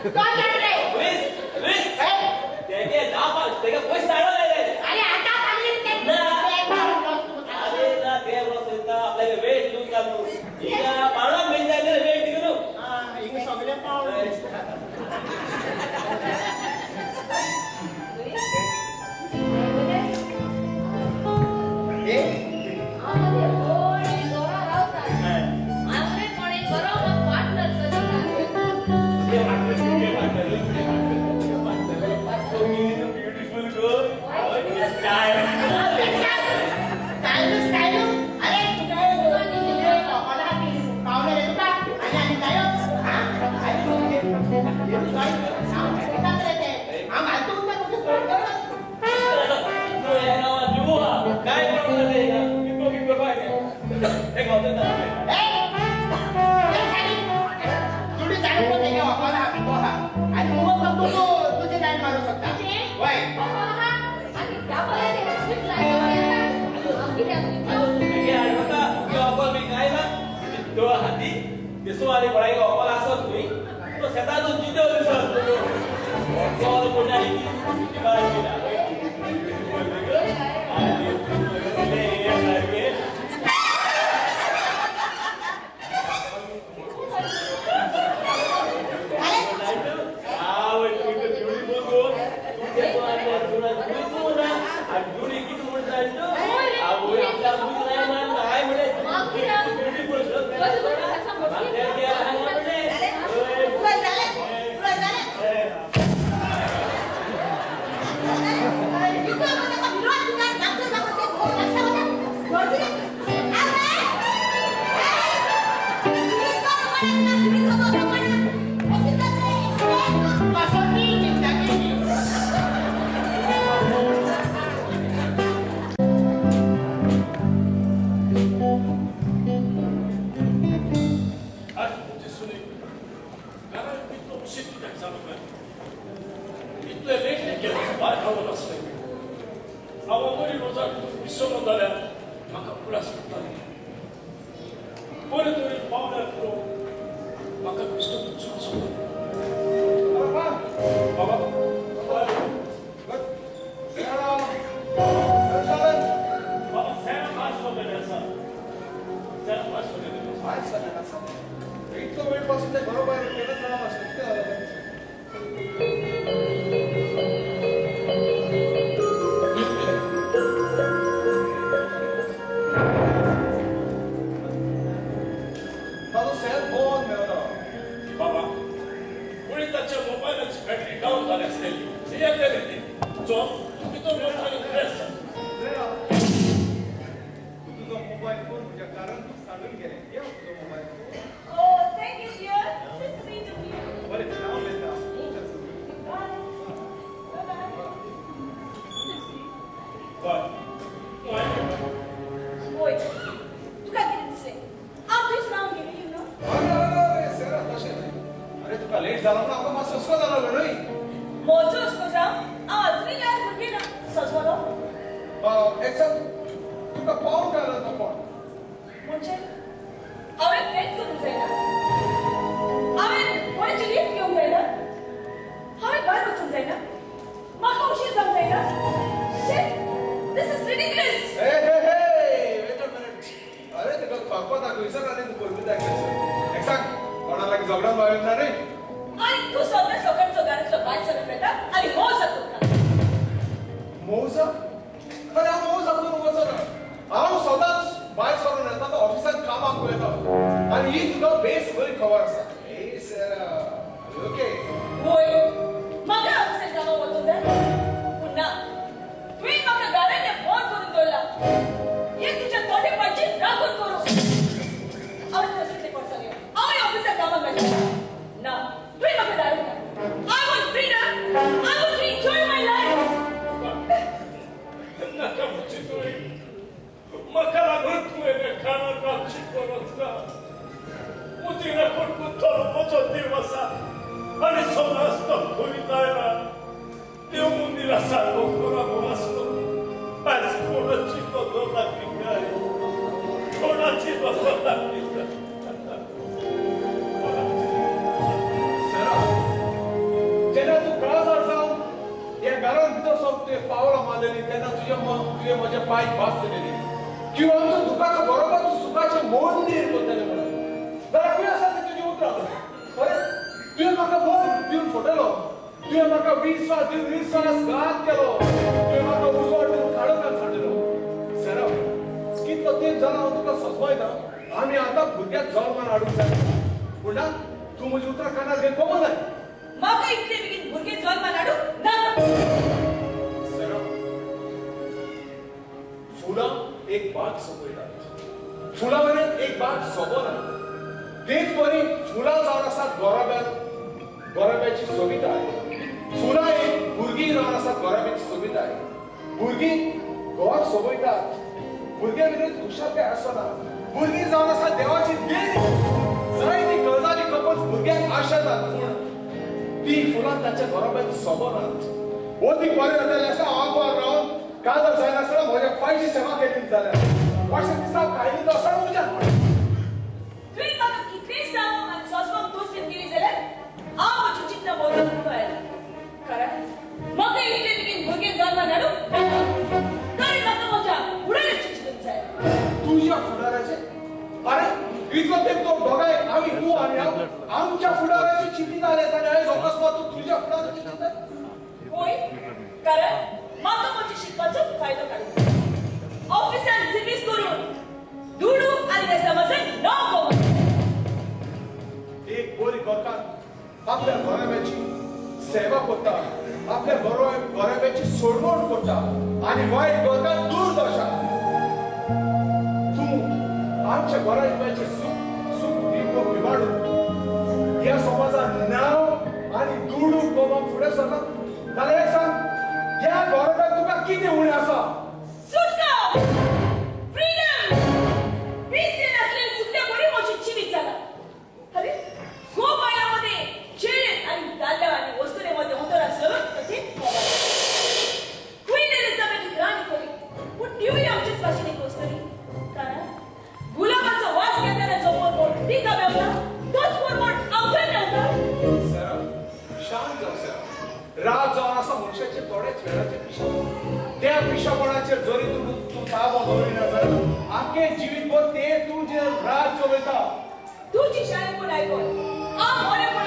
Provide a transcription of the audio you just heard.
कोण रे? Lewis Lewis त्यागे दापा त्यागे कोई साडो नाही रे. अरे आता सांगितलं ते अरे ना ते बसता आपल्याला वेट लूज करू. या पाणा मिल जाईल रे वेट करू. हां इंग सगळे पावले. Soalnya pernah ikut apa langsung tuh, itu saya tahu juga tu sah. Kalau punya ini, kita kita. जेन्ना तू काळजार जावन ह्या घरान भितर सोड तुवें पावलां मारलेलीं तेन्ना तुवें म्हजे पांय भाजलेली किंवा आमचो दुखाचो बरोबर तूं सुखाचें मोड नीर करतलें म्हणून जाल्यार खंय आसा तें तुजें उतर खरें तुवें म्हाका मोग दिवन फटयलो तुवें म्हाका विश्वास दिवन विश्वासघात केलो तुवें म्हाका उजवाड दिवन काडोकान सांडलो सरा कितलो तेंप जाला हांव तुका सोंसवायता आमी आतां भुरग्याक जल्मान हाडूंक जाय पूण ना तूं म्हजी उतरां कानार घेवन कोमो जाय म्हाका इतले बेगीन भुरगे जल्मान हाडूं नाका सरा फुलां एक बाग सोपयतात फुलां वयल्यान एक बाग सोबना तेच बरी फुलां जावन आसात गोरब्याची सोबिताय फुलां एक भुरगीं जावन आसात गोरब्याची सोबिताय भुरगीं घोवाक सोबयतात भुरग्या भितर खुशालकाय आसना भुरगीं जावन आसात देवाची देण जायती गजाली कपच भुरग्याक आशेतात पूण ती फुलां ताच्या गोरब्याक सोबनात वो ती बरें जातालें आसा हांव बरो रावन काजार जायनासतना म्हज्या पांयची सेवा केली जाल्यार अशें दिसा कांय तो आसा तुज्यान तुवें म्हाका कितलेंय सांगूंक आनी सोंसपाक दोस्ती केली जाल्यार हांव म्हजें चित्र बरोवन कळयलां कारण म्हाका इतले बेगीन भुरगे जल्मान हाडूं नाका कारण म्हाका म्हज्या फुडाराची चिंतूंक जाय तुज्या फुडाराचे अरे इतलो तेंप तो दोगांय आमी तूं आनी हांव आमच्या फुडाराची चिंतिताले आनी आयज अकस्मात तूं तुज्या फुडाराची चिंतता होय कारण म्हाका म्हज्या शिकपाचो फायदो काडूंक ऑफिसान सर्वीस करून दुडू आनी त्या समाजाक नांव कमोवंक एक बरी गोरकान आपल्या गोरब्याची सेवा करता आपल्या गोरब्याची सोडवण करता आनी वायट गोरकान दूर दर्शा तूं आमच्या गोरब्याचें सूख विबाडून ह्या समाजान नांव आनी दुडू कमोवंक फुडें सरना जाल्यार एक सांग ह्या गोरब्याक तुका कितें उणें आसा सुटका फ्रीडम पीस असलेल्या सुट्ट्या बरी म्हजी जिवीत जाला अरे गोपाळामध्ये खेळ आणि दांड्या आणि वस्तुरेमध्ये उतर असलं तर ते क्वीन एलिझाबेथ राणी खरी पण तीही आमच्याच भाषेने कोसतली कारण गुलाबाचा वास घेताना जो पोरमोट ती का मेवला तोच पोरमोट अवघड नव्हता सरा शांत जाव सरा रात जावन आसा मनशाचे थोडेच वेळाचे पिशा त्या पिशापणाचेर जरी तूं ताबो दवरिना जाल्यार आख्खें जिवीतभर ते तुजेर रात चलयता तुझी शाळेपण आयकून हांव मोरेपण